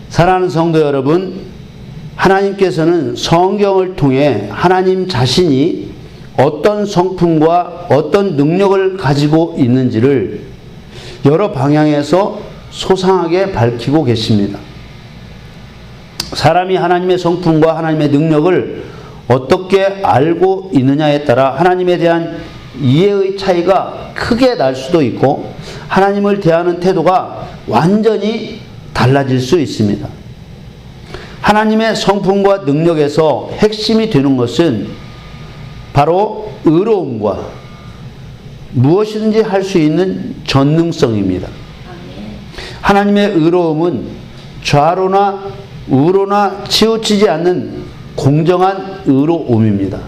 사랑하는 성도 여러분, 하나님께서는 성경을 통해 하나님 자신이 어떤 성품과 어떤 능력을 가지고 있는지를 여러 방향에서 소상하게 밝히고 계십니다. 사람이 하나님의 성품과 하나님의 능력을 어떻게 알고 있느냐에 따라 하나님에 대한 이해의 차이가 크게 날 수도 있고 하나님을 대하는 태도가 완전히 달라질 수 있습니다. 하나님의 성품과 능력에서 핵심이 되는 것은 바로 의로움과 무엇이든지 할 수 있는 전능성입니다. 하나님의 의로움은 좌로나 우로나 치우치지 않는 공정한 의로움입니다.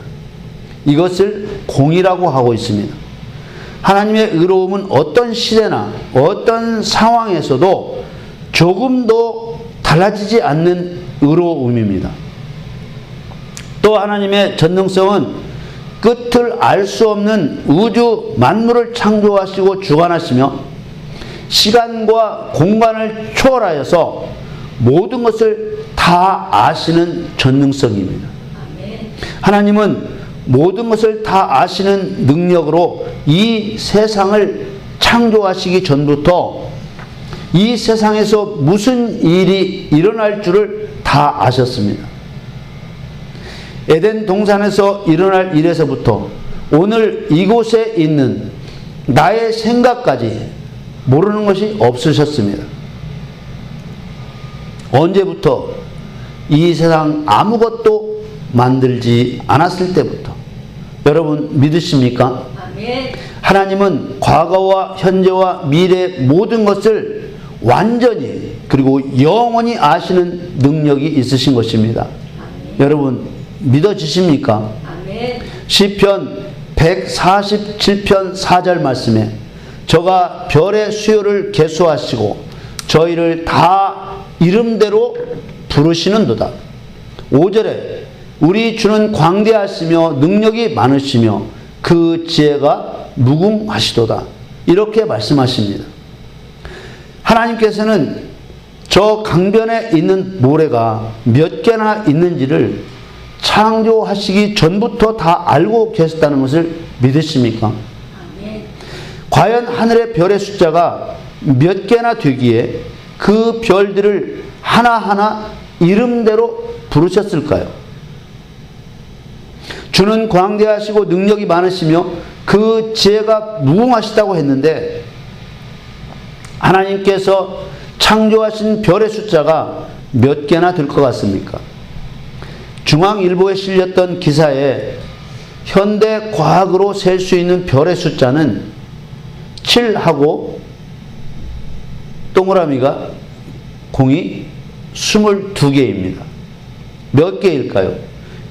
이것을 공의라고 하고 있습니다. 하나님의 의로움은 어떤 시대나 어떤 상황에서도 조금도 달라지지 않는 의로움입니다. 또 하나님의 전능성은 끝을 알 수 없는 우주 만물을 창조하시고 주관하시며 시간과 공간을 초월하여서 모든 것을 다 아시는 전능성입니다. 하나님은 모든 것을 다 아시는 능력으로 이 세상을 창조하시기 전부터 이 세상에서 무슨 일이 일어날 줄을 다 아셨습니다. 에덴 동산에서 일어날 일에서부터 오늘 이곳에 있는 나의 생각까지 모르는 것이 없으셨습니다. 언제부터? 이 세상 아무것도 만들지 않았을 때부터. 여러분 믿으십니까? 아멘. 하나님은 과거와 현재와 미래의 모든 것을 완전히 그리고 영원히 아시는 능력이 있으신 것입니다. 아멘. 여러분 믿어지십니까? 아멘. 시편 147편 4절 말씀에 저가 별의 수요를 계수하시고 저희를 다 이름대로 부르시는도다. 5절에 우리 주는 광대하시며 능력이 많으시며 그 지혜가 무궁하시도다. 이렇게 말씀하십니다. 하나님께서는 저 강변에 있는 모래가 몇 개나 있는지를 창조하시기 전부터 다 알고 계셨다는 것을 믿으십니까? 아멘. 과연 하늘의 별의 숫자가 몇 개나 되기에 그 별들을 하나하나 이름대로 부르셨을까요? 주는 광대하시고 능력이 많으시며 그 지혜가 무궁하시다고 했는데 하나님께서 창조하신 별의 숫자가 몇 개나 될 것 같습니까? 중앙일보에 실렸던 기사에 현대 과학으로 셀 수 있는 별의 숫자는 7하고 동그라미가 공이 22개입니다. 몇 개일까요?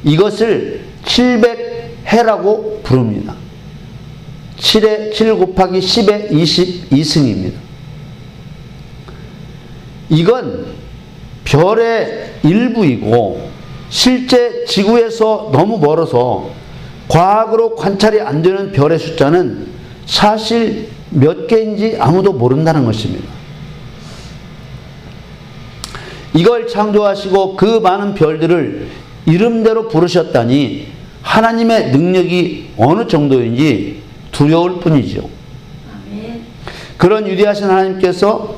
이것을 700해라고 부릅니다. 7 곱하기 10의 22승입니다. 이건 별의 일부이고 실제 지구에서 너무 멀어서 과학으로 관찰이 안 되는 별의 숫자는 사실 몇 개인지 아무도 모른다는 것입니다. 이걸 창조하시고 그 많은 별들을 이름대로 부르셨다니 하나님의 능력이 어느 정도인지 두려울 뿐이죠. 그런 위대하신 하나님께서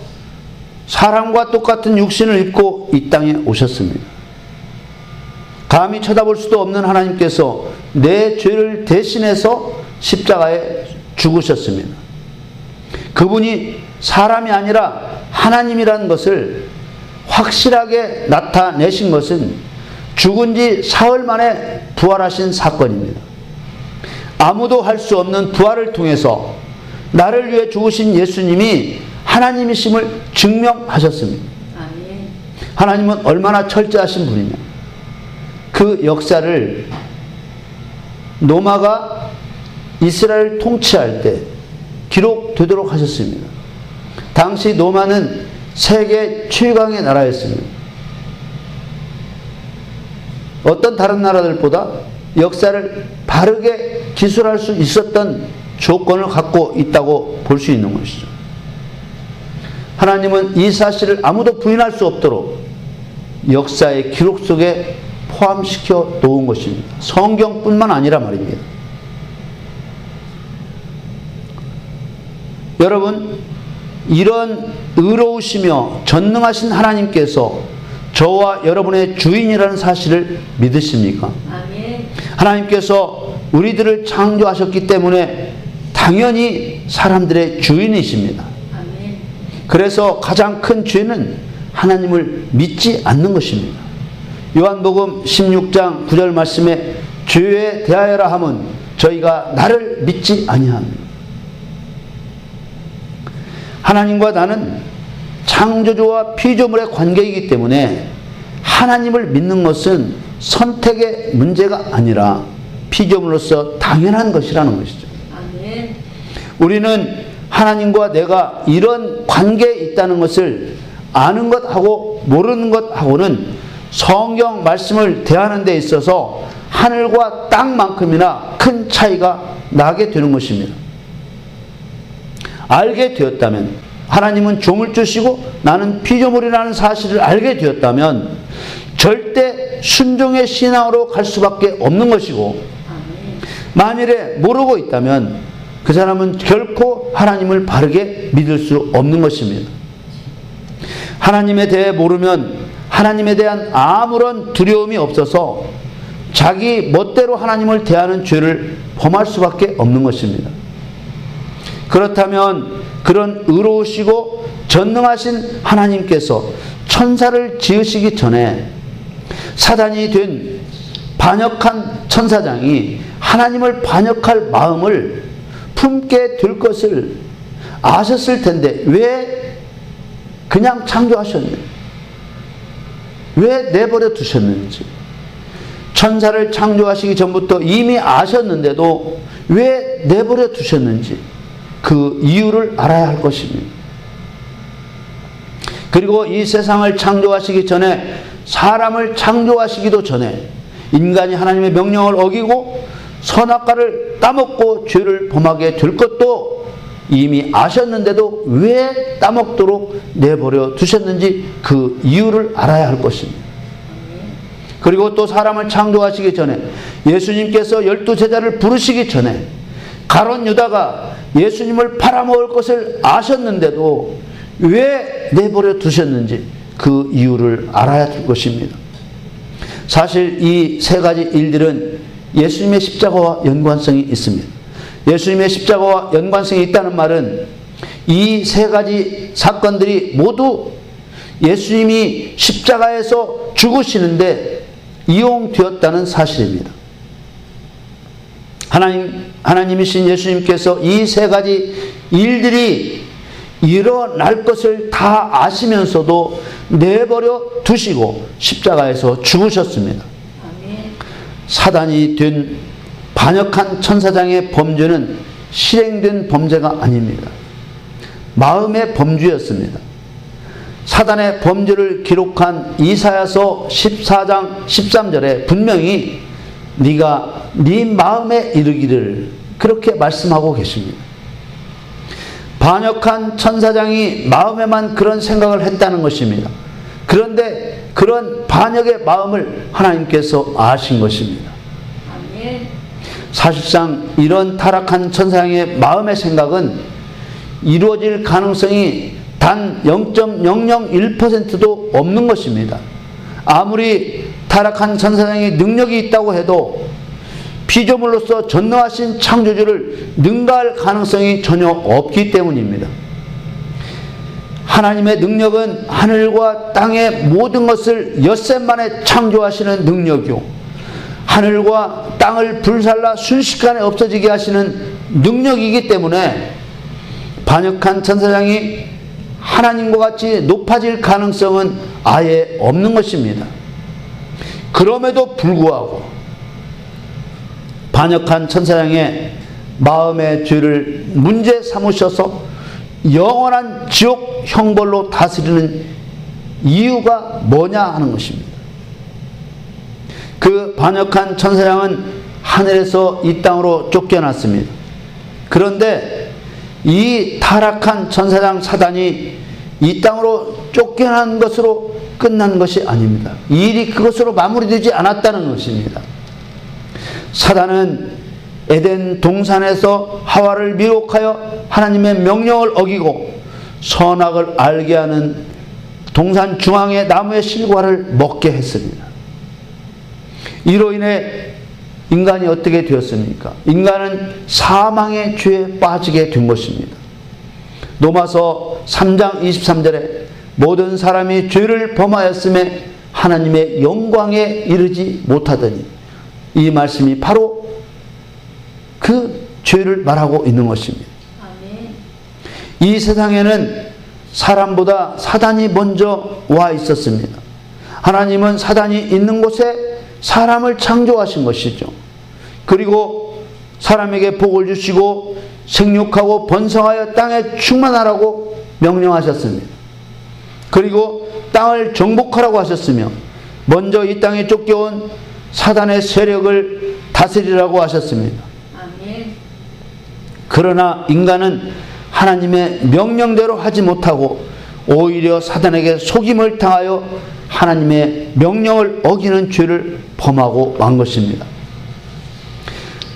사람과 똑같은 육신을 입고 이 땅에 오셨습니다. 감히 쳐다볼 수도 없는 하나님께서 내 죄를 대신해서 십자가에 죽으셨습니다. 그분이 사람이 아니라 하나님이라는 것을 확실하게 나타내신 것은 죽은 지 사흘 만에 부활하신 사건입니다. 아무도 할 수 없는 부활을 통해서 나를 위해 죽으신 예수님이 하나님이심을 증명하셨습니다. 하나님은 얼마나 철저하신 분이냐. 그 역사를 로마가 이스라엘을 통치할 때 기록되도록 하셨습니다. 당시 로마는 세계 최강의 나라였습니다. 어떤 다른 나라들보다 역사를 바르게 기술할 수 있었던 조건을 갖고 있다고 볼 수 있는 것이죠. 하나님은 이 사실을 아무도 부인할 수 없도록 역사의 기록 속에 포함시켜 놓은 것입니다. 성경뿐만 아니라 말입니다. 여러분, 이런 의로우시며 전능하신 하나님께서 저와 여러분의 주인이라는 사실을 믿으십니까? 아멘. 하나님께서 우리들을 창조하셨기 때문에 당연히 사람들의 주인이십니다. 아멘. 그래서 가장 큰 죄는 하나님을 믿지 않는 것입니다. 요한복음 16장 9절 말씀에 죄에 대하여라 함은 저희가 나를 믿지 아니합니다. 하나님과 나는 창조주와 피조물의 관계이기 때문에 하나님을 믿는 것은 선택의 문제가 아니라 피조물로서 당연한 것이라는 것이죠. 아멘. 우리는 하나님과 내가 이런 관계에 있다는 것을 아는 것하고 모르는 것하고는 성경 말씀을 대하는 데 있어서 하늘과 땅만큼이나 큰 차이가 나게 되는 것입니다. 알게 되었다면, 하나님은 조물주시고 나는 피조물이라는 사실을 알게 되었다면 절대 순종의 신앙으로 갈 수밖에 없는 것이고, 만일에 모르고 있다면 그 사람은 결코 하나님을 바르게 믿을 수 없는 것입니다. 하나님에 대해 모르면 하나님에 대한 아무런 두려움이 없어서 자기 멋대로 하나님을 대하는 죄를 범할 수밖에 없는 것입니다. 그렇다면 그런 의로우시고 전능하신 하나님께서 천사를 지으시기 전에 사단이 된 반역한 천사장이 하나님을 반역할 마음을 품게 될 것을 아셨을 텐데 왜 그냥 창조하셨는지, 왜 내버려 두셨는지, 천사를 창조하시기 전부터 이미 아셨는데도 왜 내버려 두셨는지 그 이유를 알아야 할 것입니다. 그리고 이 세상을 창조하시기 전에, 사람을 창조하시기도 전에 인간이 하나님의 명령을 어기고 선악과를 따먹고 죄를 범하게 될 것도 이미 아셨는데도 왜 따먹도록 내버려 두셨는지 그 이유를 알아야 할 것입니다. 그리고 또 사람을 창조하시기 전에, 예수님께서 12제자를 부르시기 전에 가룟 유다가 예수님을 팔아먹을 것을 아셨는데도 왜 내버려 두셨는지 그 이유를 알아야 할 것입니다. 사실 이 세 가지 일들은 예수님의 십자가와 연관성이 있습니다. 예수님의 십자가와 연관성이 있다는 말은 이 세 가지 사건들이 모두 예수님이 십자가에서 죽으시는데 이용되었다는 사실입니다. 하나님이신 예수님께서 이 세 가지 일들이 일어날 것을 다 아시면서도 내버려 두시고 십자가에서 죽으셨습니다. 사단이 된 반역한 천사장의 범죄는 실행된 범죄가 아닙니다. 마음의 범죄였습니다. 사단의 범죄를 기록한 이사야서 14장 13절에 분명히 네가 네 마음에 이르기를 그렇게 말씀하고 계십니다. 반역한 천사장이 마음에만 그런 생각을 했다는 것입니다. 그런데 그런 반역의 마음을 하나님께서 아신 것입니다. 사실상 이런 타락한 천사장의 마음의 생각은 이루어질 가능성이 단 0.001%도 없는 것입니다. 아무리 타락한 천사장이 능력이 있다고 해도 피조물로서 전능하신 창조주를 능가할 가능성이 전혀 없기 때문입니다. 하나님의 능력은 하늘과 땅의 모든 것을 엿새 만에 창조하시는 능력이요, 하늘과 땅을 불살라 순식간에 없어지게 하시는 능력이기 때문에 반역한 천사장이 하나님과 같이 높아질 가능성은 아예 없는 것입니다. 그럼에도 불구하고 반역한 천사장의 마음의 죄를 문제 삼으셔서 영원한 지옥 형벌로 다스리는 이유가 뭐냐 하는 것입니다. 그 반역한 천사장은 하늘에서 이 땅으로 쫓겨났습니다. 그런데 이 타락한 천사장 사단이 이 땅으로 쫓겨난 것으로 끝난 것이 아닙니다. 일이 그것으로 마무리되지 않았다는 것입니다. 사단은 에덴 동산에서 하와를 미혹하여 하나님의 명령을 어기고 선악을 알게 하는 동산 중앙의 나무의 실과를 먹게 했습니다. 이로 인해 인간이 어떻게 되었습니까? 인간은 사망의 죄에 빠지게 된 것입니다. 로마서 3장 23절에 모든 사람이 죄를 범하였음에 하나님의 영광에 이르지 못하더니, 이 말씀이 바로 그 죄를 말하고 있는 것입니다. 아멘. 이 세상에는 사람보다 사단이 먼저 와 있었습니다. 하나님은 사단이 있는 곳에 사람을 창조하신 것이죠. 그리고 사람에게 복을 주시고 생육하고 번성하여 땅에 충만하라고 명령하셨습니다. 그리고 땅을 정복하라고 하셨으며 먼저 이 땅에 쫓겨온 사단의 세력을 다스리라고 하셨습니다. 아멘. 그러나 인간은 하나님의 명령대로 하지 못하고 오히려 사단에게 속임을 당하여 하나님의 명령을 어기는 죄를 범하고 만 것입니다.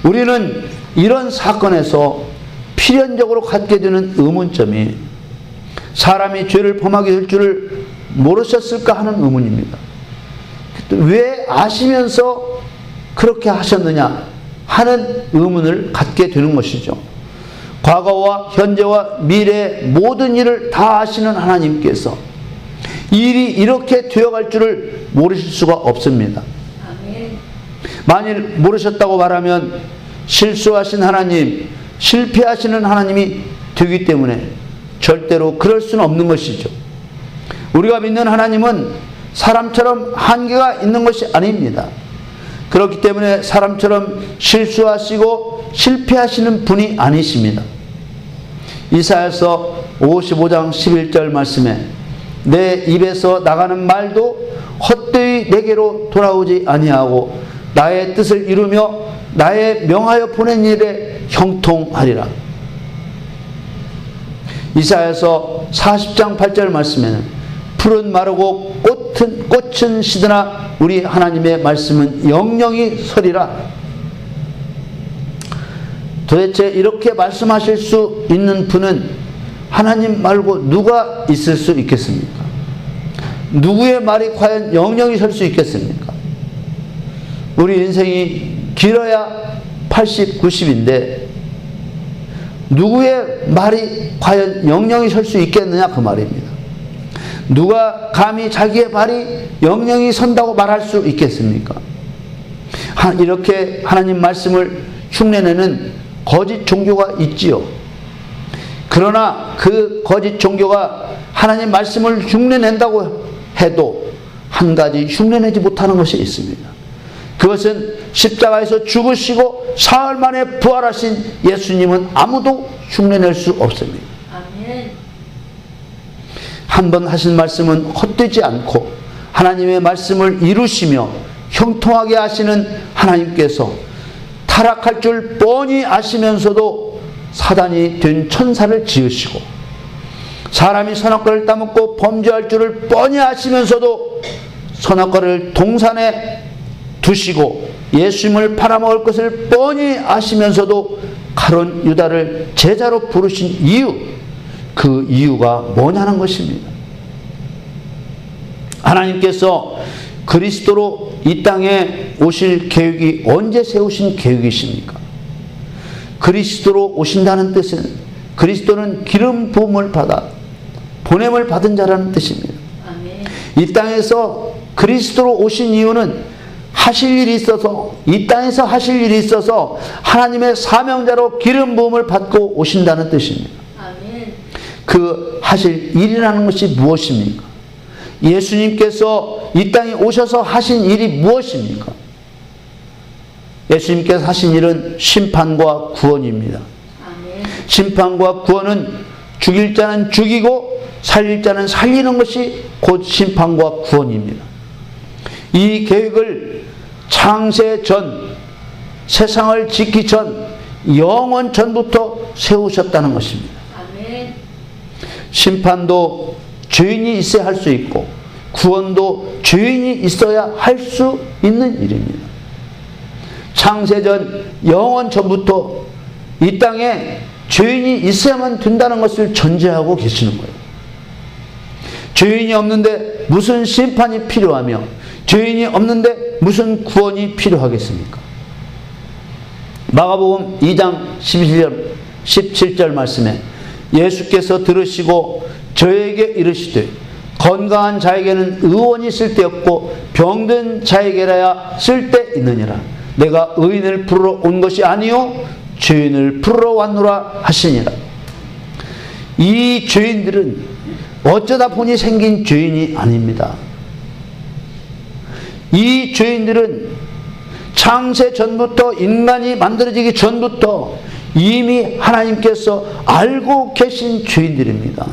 우리는 이런 사건에서 필연적으로 갖게 되는 의문점이, 사람이 죄를 범하게 될 줄을 모르셨을까 하는 의문입니다. 왜 아시면서 그렇게 하셨느냐 하는 의문을 갖게 되는 것이죠. 과거와 현재와 미래의 모든 일을 다 아시는 하나님께서 일이 이렇게 되어갈 줄을 모르실 수가 없습니다. 아멘. 만일 모르셨다고 말하면 실수하신 하나님, 실패하시는 하나님이 되기 때문에 절대로 그럴 수는 없는 것이죠. 우리가 믿는 하나님은 사람처럼 한계가 있는 것이 아닙니다. 그렇기 때문에 사람처럼 실수하시고 실패하시는 분이 아니십니다. 이사야서 55장 11절 말씀에 내 입에서 나가는 말도 헛되이 내게로 돌아오지 아니하고 나의 뜻을 이루며 나의 명하여 보낸 일에 형통하리라. 이사야서 40장 8절 말씀에는 풀은 마르고 꽃은 시드나 우리 하나님의 말씀은 영영이 서리라. 도대체 이렇게 말씀하실 수 있는 분은 하나님 말고 누가 있을 수 있겠습니까? 누구의 말이 과연 영영이 설 수 있겠습니까? 우리 인생이 길어야 80, 90인데 누구의 말이 과연 영영이 설 수 있겠느냐 그 말입니다. 누가 감히 자기의 말이 영영이 선다고 말할 수 있겠습니까? 이렇게 하나님 말씀을 흉내내는 거짓 종교가 있지요. 그러나 그 거짓 종교가 하나님 말씀을 흉내낸다고 해도 한 가지 흉내내지 못하는 것이 있습니다. 그것은 십자가에서 죽으시고 사흘 만에 부활하신 예수님은 아무도 흉내낼 수 없습니다. 아멘. 한 번 하신 말씀은 헛되지 않고 하나님의 말씀을 이루시며 형통하게 하시는 하나님께서 타락할 줄 뻔히 아시면서도 사단이 된 천사를 지으시고 사람이 선악과를 따먹고 범죄할 줄을 뻔히 아시면서도 선악과를 동산에 두시고 예수님을 팔아먹을 것을 뻔히 아시면서도 가룟 유다를 제자로 부르신 이유, 그 이유가 뭐냐는 것입니다. 하나님께서 그리스도로 이 땅에 오실 계획이 언제 세우신 계획이십니까? 그리스도로 오신다는 뜻은 그리스도는 기름 부음을 받아 보냄을 받은 자라는 뜻입니다. 아멘. 이 땅에서 그리스도로 오신 이유는 하실 일이 있어서, 이 땅에서 하실 일이 있어서 하나님의 사명자로 기름 부음을 받고 오신다는 뜻입니다. 아멘. 그 하실 일이라는 것이 무엇입니까? 예수님께서 이 땅에 오셔서 하신 일이 무엇입니까? 예수님께서 하신 일은 심판과 구원입니다. 아멘. 심판과 구원은 죽일 자는 죽이고 살릴 자는 살리는 것이 곧 심판과 구원입니다. 이 계획을 창세 전, 세상을 짓기 전, 영원 전부터 세우셨다는 것입니다. 아멘. 심판도 죄인이 있어야 할 수 있고 구원도 죄인이 있어야 할 수 있는 일입니다. 창세전 영원 전부터 이 땅에 죄인이 있어야만 된다는 것을 전제하고 계시는 거예요. 죄인이 없는데 무슨 심판이 필요하며 죄인이 없는데 무슨 구원이 필요하겠습니까? 마가복음 2장 17절 말씀에 예수께서 들으시고 저에게 이르시되 건강한 자에게는 의원이 쓸데없고 병든 자에게라야 쓸데있느니라. 내가 의인을 부르러 온 것이 아니요 죄인을 부르러 왔노라 하시니라. 이 죄인들은 어쩌다 보니 생긴 죄인이 아닙니다. 이 죄인들은 창세 전부터, 인간이 만들어지기 전부터 이미 하나님께서 알고 계신 죄인들입니다.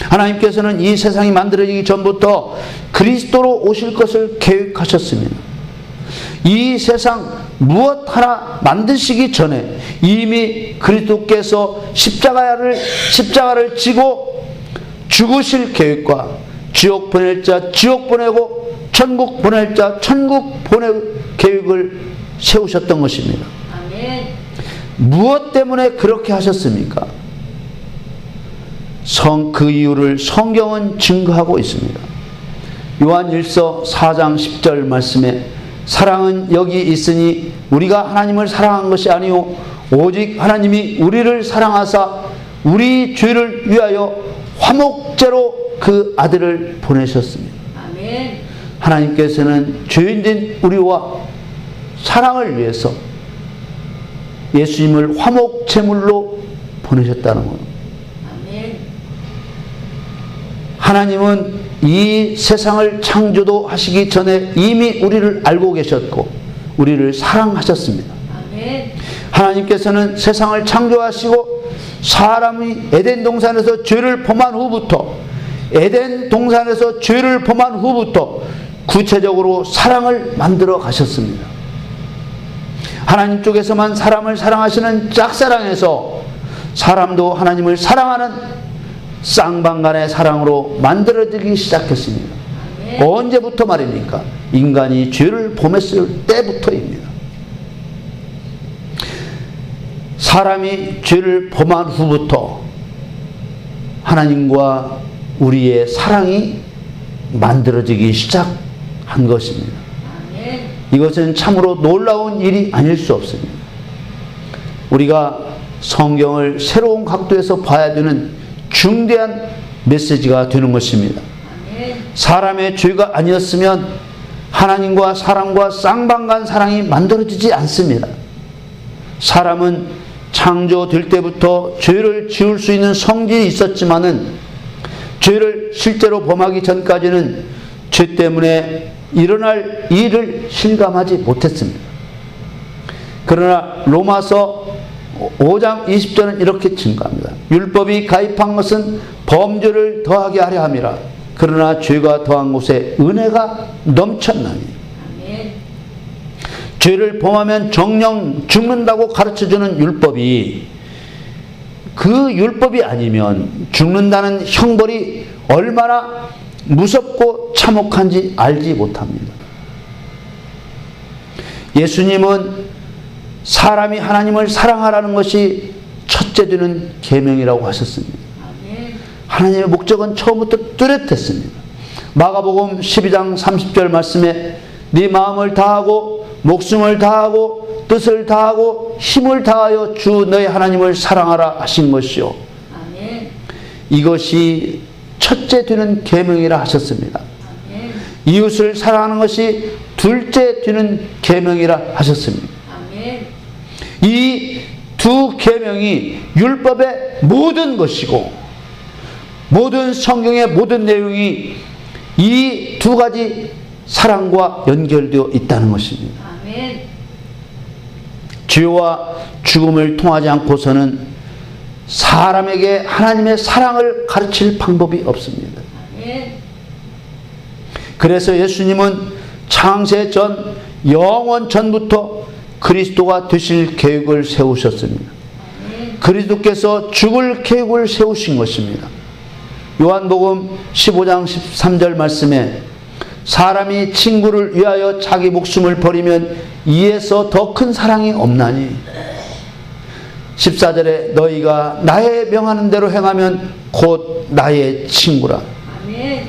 하나님께서는 이 세상이 만들어지기 전부터 그리스도로 오실 것을 계획하셨습니다. 이 세상 무엇 하나 만드시기 전에 이미 그리스도께서 십자가를 지고 죽으실 계획과 지옥 보낼 자 지옥 보내고 천국 보낼 자 천국 보낼 계획을 세우셨던 것입니다. 아멘. 무엇 때문에 그렇게 하셨습니까? 그 이유를 성경은 증거하고 있습니다. 요한일서 4장 10절 말씀에 사랑은 여기 있으니 우리가 하나님을 사랑한 것이 아니요 오직 하나님이 우리를 사랑하사 우리 죄를 위하여 화목제로 그 아들을 보내셨습니다. 아멘. 하나님께서는 죄인된 우리와 사랑을 위해서 예수님을 화목제물로 보내셨다는 거예요. 아멘. 하나님은 이 세상을 창조도 하시기 전에 이미 우리를 알고 계셨고 우리를 사랑하셨습니다. 아멘. 하나님께서는 세상을 창조하시고 사람이 에덴 동산에서 죄를 범한 후부터 구체적으로 사랑을 만들어 가셨습니다. 하나님 쪽에서만 사람을 사랑하시는 짝사랑에서 사람도 하나님을 사랑하는 쌍방간의 사랑으로 만들어지기 시작했습니다. 아멘. 언제부터 말입니까? 인간이 죄를 범했을 때부터입니다. 사람이 죄를 범한 후부터 하나님과 우리의 사랑이 만들어지기 시작한 것입니다. 아멘. 이것은 참으로 놀라운 일이 아닐 수 없습니다. 우리가 성경을 새로운 각도에서 봐야 되는 중대한 메시지가 되는 것입니다. 아멘. 사람의 죄가 아니었으면 하나님과 사람과 쌍방간 사랑이 만들어지지 않습니다. 사람은 창조될 때부터 죄를 지을 수 있는 성질이 있었지만은 죄를 실제로 범하기 전까지는 죄 때문에 일어날 일을 실감하지 못했습니다. 그러나 로마서 5장 20절은 이렇게 증거합니다. 율법이 가입한 것은 범죄를 더하게 하려 함이라. 그러나 죄가 더한 곳에 은혜가 넘쳤나니. 아멘. 죄를 범하면 정령 죽는다고 가르쳐주는 율법이 그 율법이 아니면 죽는다는 형벌이 얼마나 무섭고 참혹한지 알지 못합니다. 예수님은 사람이 하나님을 사랑하라는 것이 첫째 되는 계명이라고 하셨습니다. 아멘. 하나님의 목적은 처음부터 뚜렷했습니다. 마가복음 12장 30절 말씀에 네 마음을 다하고 목숨을 다하고 뜻을 다하고 힘을 다하여 주 너의 하나님을 사랑하라 하신 것이요. 아멘. 이것이 첫째 되는 계명이라 하셨습니다. 아멘. 이웃을 사랑하는 것이 둘째 되는 계명이라 하셨습니다. 아멘. 이 두 계명이 율법의 모든 것이고 모든 성경의 모든 내용이 이 두 가지 사랑과 연결되어 있다는 것입니다. 아멘. 죄와 죽음을 통하지 않고서는 사람에게 하나님의 사랑을 가르칠 방법이 없습니다. 아멘. 그래서 예수님은 창세 전 영원 전부터 그리스도가 되실 계획을 세우셨습니다. 아멘. 그리스도께서 죽을 계획을 세우신 것입니다. 요한복음 15장 13절 말씀에 사람이 친구를 위하여 자기 목숨을 버리면 이에서 더 큰 사랑이 없나니 14절에 너희가 나의 명하는 대로 행하면 곧 나의 친구라. 아멘.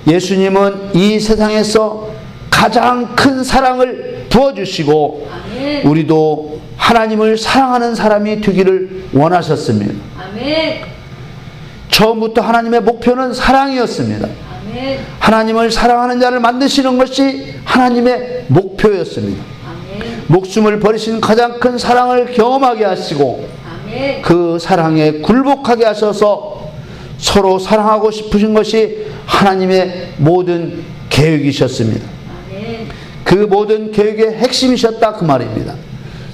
예수님은 이 세상에서 가장 큰 사랑을 부어주시고 아멘. 우리도 하나님을 사랑하는 사람이 되기를 원하셨습니다. 아멘. 처음부터 하나님의 목표는 사랑이었습니다. 아멘. 하나님을 사랑하는 자를 만드시는 것이 하나님의 목표였습니다. 아멘. 목숨을 버리신 가장 큰 사랑을 경험하게 하시고 아멘. 그 사랑에 굴복하게 하셔서 서로 사랑하고 싶으신 것이 하나님의 모든 계획이셨습니다. 아멘. 그 모든 계획의 핵심이셨다 그 말입니다.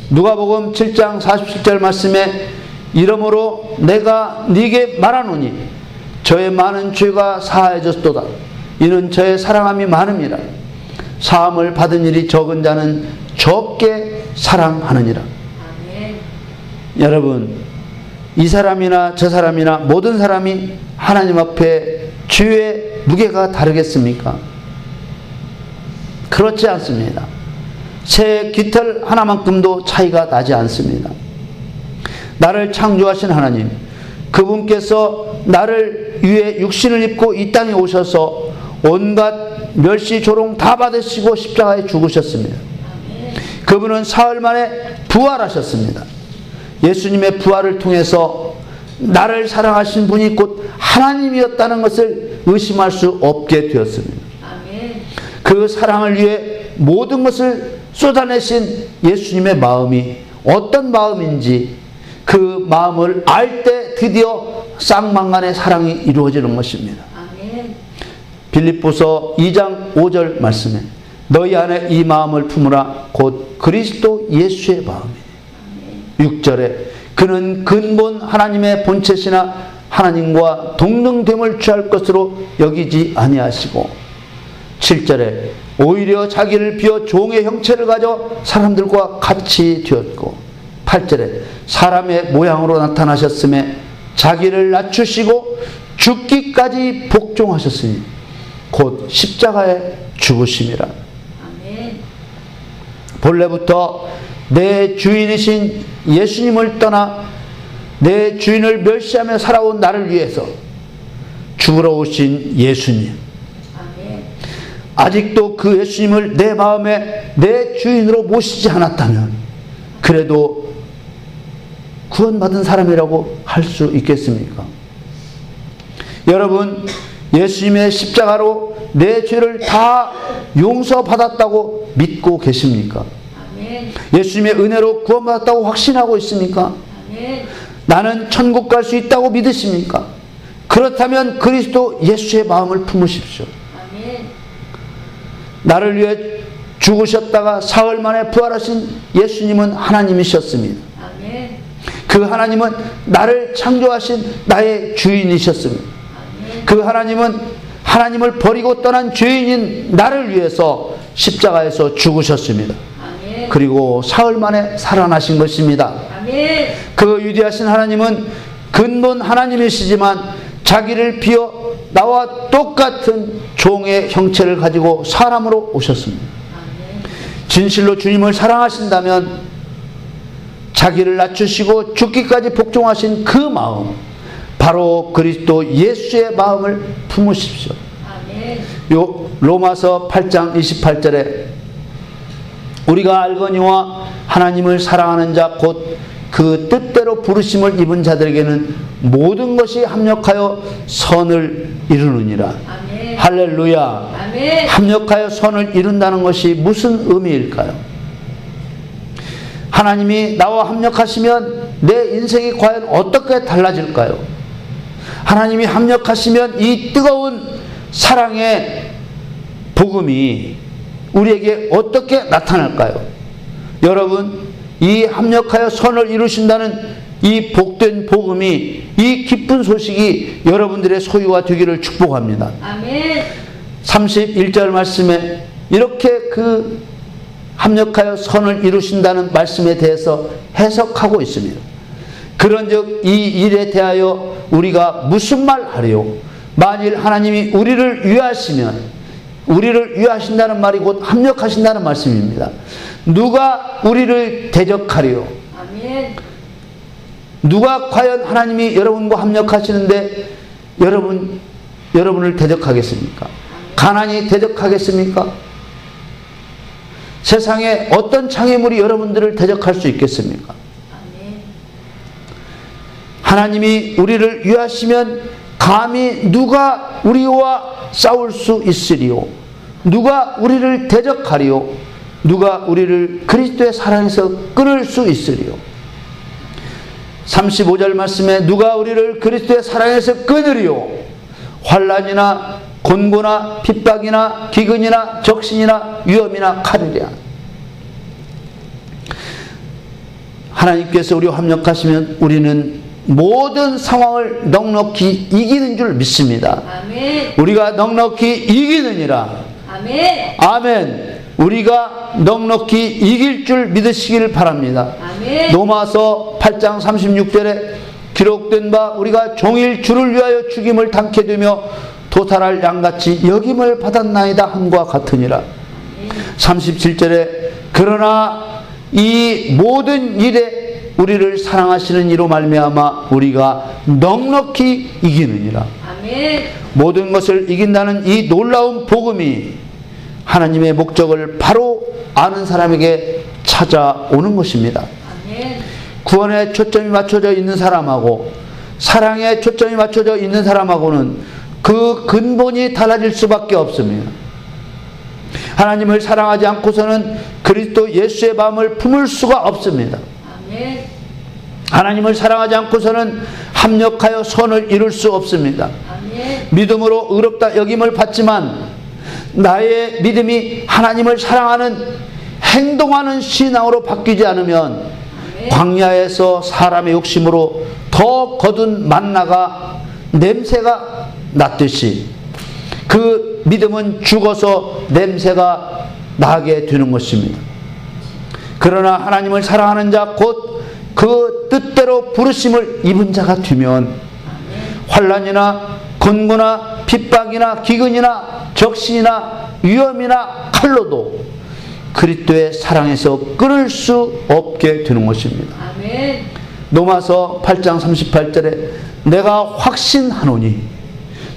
누가복음 7장 47절 말씀에 이러므로 내가 네게 말하노니 저의 많은 죄가 사하여졌도다. 이는 저의 사랑함이 많음이라. 사함을 받은 일이 적은 자는 적게 사랑하느니라. 아멘. 여러분, 이 사람이나 저 사람이나 모든 사람이 하나님 앞에 죄의 무게가 다르겠습니까? 그렇지 않습니다. 새 깃털 하나만큼도 차이가 나지 않습니다. 나를 창조하신 하나님, 그분께서 나를 위해 육신을 입고 이 땅에 오셔서 온갖 멸시 조롱 다 받으시고 십자가에 죽으셨습니다. 그분은 사흘 만에 부활하셨습니다. 예수님의 부활을 통해서 나를 사랑하신 분이 곧 하나님이었다는 것을 의심할 수 없게 되었습니다. 아멘. 그 사랑을 위해 모든 것을 쏟아내신 예수님의 마음이 어떤 마음인지 그 마음을 알 때 드디어 쌍망간의 사랑이 이루어지는 것입니다. 아멘. 빌립보서 2장 5절 말씀에 너희 안에 이 마음을 품으라 곧 그리스도 예수의 마음이니 6절에 그는 근본 하나님의 본체시나 하나님과 동등됨을 취할 것으로 여기지 아니하시고 7절에 오히려 자기를 비워 종의 형체를 가져 사람들과 같이 되었고 8절에 사람의 모양으로 나타나셨음에 자기를 낮추시고 죽기까지 복종하셨으니 곧 십자가에 죽으심이라. 아멘. 본래부터 내 주인이신 예수님을 떠나 내 주인을 멸시하며 살아온 나를 위해서 죽으러 오신 예수님, 아멘. 아직도 그 예수님을 내 마음에 내 주인으로 모시지 않았다면 그래도 구원받은 사람이라고 할 수 있겠습니까? 여러분, 예수님의 십자가로 내 죄를 다 용서받았다고 믿고 계십니까? 아멘. 예수님의 은혜로 구원받았다고 확신하고 있습니까? 아멘. 나는 천국 갈 수 있다고 믿으십니까? 그렇다면 그리스도 예수의 마음을 품으십시오. 아멘. 나를 위해 죽으셨다가 사흘 만에 부활하신 예수님은 하나님이셨습니다. 아멘. 그 하나님은 나를 창조하신 나의 주인이셨습니다. 아멘. 그 하나님은 하나님을 버리고 떠난 죄인인 나를 위해서 십자가에서 죽으셨습니다. 아멘. 그리고 사흘 만에 살아나신 것입니다. 아멘. 그 위대하신 하나님은 근본 하나님이시지만 자기를 비워 나와 똑같은 종의 형체를 가지고 사람으로 오셨습니다. 아멘. 진실로 주님을 사랑하신다면 자기를 낮추시고 죽기까지 복종하신 그 마음, 바로 그리스도 예수의 마음을 품으십시오. 아멘. 요 로마서 8장 28절에 우리가 알거니와 하나님을 사랑하는 자 곧 그 뜻대로 부르심을 입은 자들에게는 모든 것이 합력하여 선을 이루느니라. 아멘. 할렐루야. 아멘. 합력하여 선을 이룬다는 것이 무슨 의미일까요? 하나님이 나와 합력하시면 내 인생이 과연 어떻게 달라질까요? 하나님이 합력하시면 이 뜨거운 사랑의 복음이 우리에게 어떻게 나타날까요? 여러분, 이 합력하여 선을 이루신다는 이 복된 복음이, 이 기쁜 소식이 여러분들의 소유가 되기를 축복합니다. 아멘. 31절 말씀에 이렇게 그 합력하여 선을 이루신다는 말씀에 대해서 해석하고 있습니다. 그런즉 이 일에 대하여 우리가 무슨 말 하리요? 만일 하나님이 우리를 위하시면, 우리를 위하신다는 말이 곧 합력하신다는 말씀입니다. 누가 우리를 대적하리요? 아멘. 누가 과연 하나님이 여러분과 합력하시는데 여러분을 대적하겠습니까? 가난이 대적하겠습니까? 세상에 어떤 장애물이 여러분들을 대적할 수 있겠습니까? 아멘. 하나님이 우리를 위하시면 감히 누가 우리와 싸울 수 있으리요? 누가 우리를 대적하리요? 누가 우리를 그리스도의 사랑에서 끊을 수 있으리요? 35절 말씀에 누가 우리를 그리스도의 사랑에서 끊으리요? 환난이나 곤고나 핍박이나 기근이나 적신이나 위험이나 칼이랴. 하나님께서 우리와 합력하시면 우리는 모든 상황을 넉넉히 이기는 줄 믿습니다. 아멘. 우리가 넉넉히 이기느니라. 아멘. 아멘. 우리가 넉넉히 이길 줄 믿으시길 바랍니다. 아멘. 로마서 8장 36절에 기록된 바 우리가 종일 주를 위하여 죽임을 당케 되며 도살할 양같이 여김을 받았나이다 함과 같으니라. 37절에 그러나 이 모든 일에 우리를 사랑하시는 이로 말미암아 우리가 넉넉히 이기느니라. 아멘. 모든 것을 이긴다는 이 놀라운 복음이 하나님의 목적을 바로 아는 사람에게 찾아오는 것입니다. 아멘. 구원에 초점이 맞춰져 있는 사람하고 사랑에 초점이 맞춰져 있는 사람하고는 그 근본이 달라질 수밖에 없습니다. 하나님을 사랑하지 않고서는 그리스도 예수의 마음을 품을 수가 없습니다. 아멘. 하나님을 사랑하지 않고서는 합력하여 선을 이룰 수 없습니다. 아멘. 믿음으로 의롭다 여김을 받지만 나의 믿음이 하나님을 사랑하는 행동하는 신앙으로 바뀌지 않으면 광야에서 사람의 욕심으로 더 거둔 만나가 냄새가 났듯이 그 믿음은 죽어서 냄새가 나게 되는 것입니다. 그러나 하나님을 사랑하는 자 곧 그 뜻대로 부르심을 입은 자가 되면 환난이나 곤고나 핍박이나 기근이나 적신이나 위험이나 칼로도 그리스도의 사랑에서 끊을 수 없게 되는 것입니다. 아멘. 로마서 8장 38절에 내가 확신하노니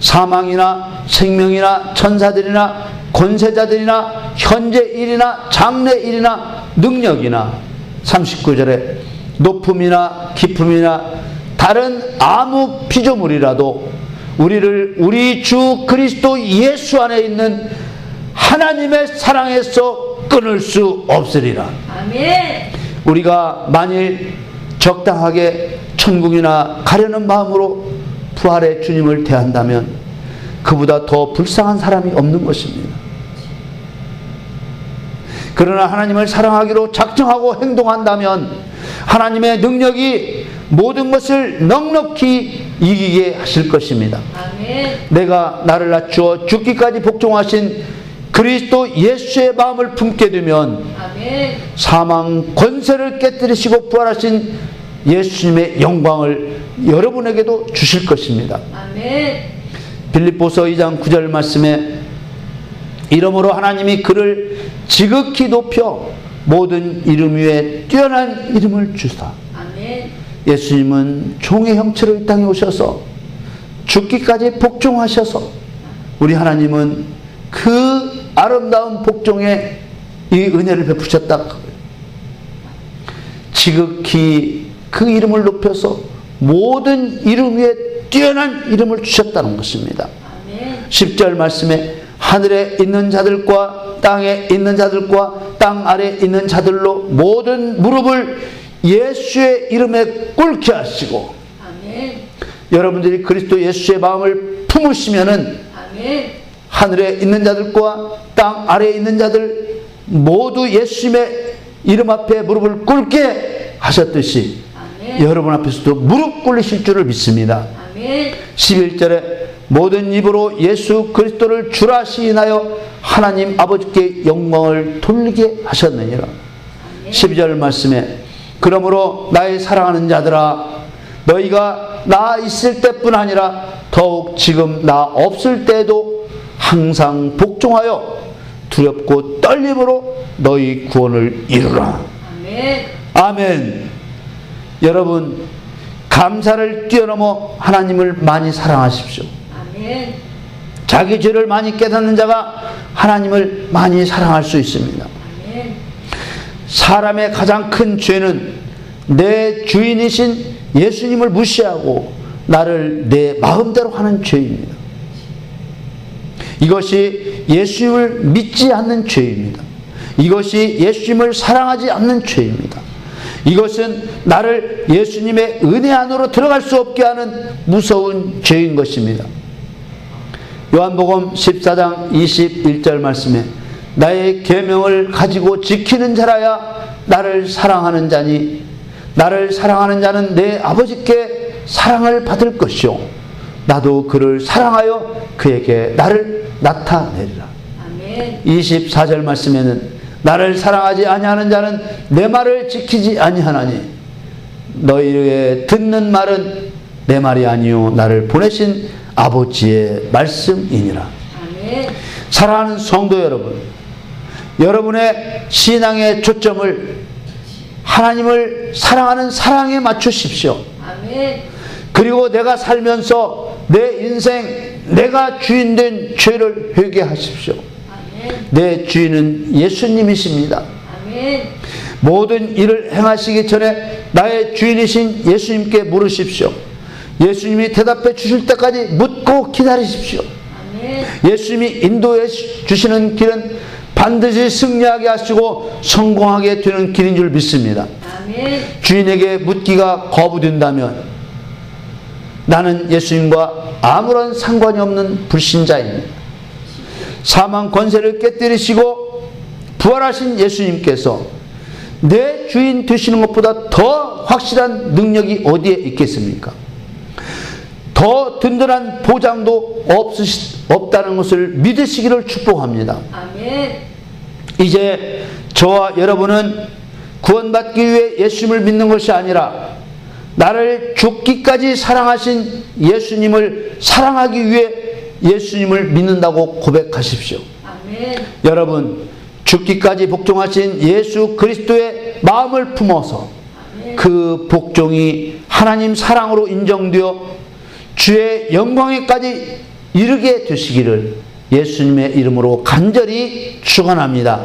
사망이나 생명이나 천사들이나 권세자들이나 현재 일이나 장래 일이나 능력이나 39절에 높음이나 깊음이나 다른 아무 피조물이라도 우리를 우리 주 그리스도 예수 안에 있는 하나님의 사랑에서 끊을 수 없으리라. 아멘. 우리가 만일 적당하게 천국이나 가려는 마음으로 부활의 주님을 대한다면 그보다 더 불쌍한 사람이 없는 것입니다. 그러나 하나님을 사랑하기로 작정하고 행동한다면 하나님의 능력이 모든 것을 넉넉히 이기게 하실 것입니다. 아멘. 내가 나를 낮추어 죽기까지 복종하신 그리스도 예수의 마음을 품게 되면 아멘. 사망 권세를 깨뜨리시고 부활하신 예수님의 영광을 여러분에게도 주실 것입니다. 아멘. 빌립보서 2장 9절 말씀에 이러므로 하나님이 그를 지극히 높여 모든 이름 위에 뛰어난 이름을 주사. 아멘. 예수님은 종의 형체로 이 땅에 오셔서 죽기까지 복종하셔서 우리 하나님은 그 아름다운 복종에 이 은혜를 베푸셨다. 지극히 그 이름을 높여서 모든 이름 위에 뛰어난 이름을 주셨다는 것입니다. 아멘. 10절 말씀에 하늘에 있는 자들과 땅에 있는 자들과 땅 아래에 있는 자들로 모든 무릎을 예수의 이름에 꿇게 하시고 아멘. 여러분들이 그리스도 예수의 마음을 품으시면은 아멘. 하늘에 있는 자들과 땅 아래에 있는 자들 모두 예수님의 이름 앞에 무릎을 꿇게 하셨듯이 아멘. 여러분 앞에서도 무릎 꿇으실 줄을 믿습니다. 아멘. 11절에 모든 입으로 예수 그리스도를 주라 시인하여 하나님 아버지께 영광을 돌리게 하셨느니라. 12절 말씀에 그러므로 나의 사랑하는 자들아 너희가 나 있을 때뿐 아니라 더욱 지금 나 없을 때에도 항상 복종하여 두렵고 떨림으로 너희 구원을 이루라. 아멘. 아멘. 여러분, 감사를 뛰어넘어 하나님을 많이 사랑하십시오. 아멘. 자기 죄를 많이 깨닫는 자가 하나님을 많이 사랑할 수 있습니다. 아멘. 사람의 가장 큰 죄는 내 주인이신 예수님을 무시하고 나를 내 마음대로 하는 죄입니다. 이것이 예수님을 믿지 않는 죄입니다. 이것이 예수님을 사랑하지 않는 죄입니다. 이것은 나를 예수님의 은혜 안으로 들어갈 수 없게 하는 무서운 죄인 것입니다. 요한복음 14장 21절 말씀에 나의 계명을 가지고 지키는 자라야 나를 사랑하는 자니 나를 사랑하는 자는 내 아버지께 사랑을 받을 것이요 나도 그를 사랑하여 그에게 나를 나타내리라. 아멘. 24절 말씀에는 나를 사랑하지 아니하는 자는 내 말을 지키지 아니하나니 너희의 듣는 말은 내 말이 아니요 나를 보내신 아버지의 말씀이니라. 아멘. 사랑하는 성도 여러분, 여러분의 신앙의 초점을 하나님을 사랑하는 사랑에 맞추십시오. 아멘. 그리고 내가 살면서 내 인생 내가 주인된 죄를 회개하십시오. 아멘. 내 주인은 예수님이십니다. 아멘. 모든 일을 행하시기 전에 나의 주인이신 예수님께 물으십시오. 예수님이 대답해 주실 때까지 묻고 기다리십시오. 아멘. 예수님이 인도해 주시는 길은 반드시 승리하게 하시고 성공하게 되는 길인 줄 믿습니다. 아멘. 주인에게 묻기가 거부된다면 나는 예수님과 아무런 상관이 없는 불신자입니다. 사망 권세를 깨뜨리시고 부활하신 예수님께서 내 주인 되시는 것보다 더 확실한 능력이 어디에 있겠습니까? 더 든든한 보장도 없다는 것을 믿으시기를 축복합니다. 아멘. 이제 저와 여러분은 구원받기 위해 예수님을 믿는 것이 아니라 나를 죽기까지 사랑하신 예수님을 사랑하기 위해 예수님을 믿는다고 고백하십시오. 아멘. 여러분, 죽기까지 복종하신 예수 그리스도의 마음을 품어서 아멘. 그 복종이 하나님 사랑으로 인정되어 주의 영광에까지 이르게 되시기를 예수님의 이름으로 간절히 축원합니다.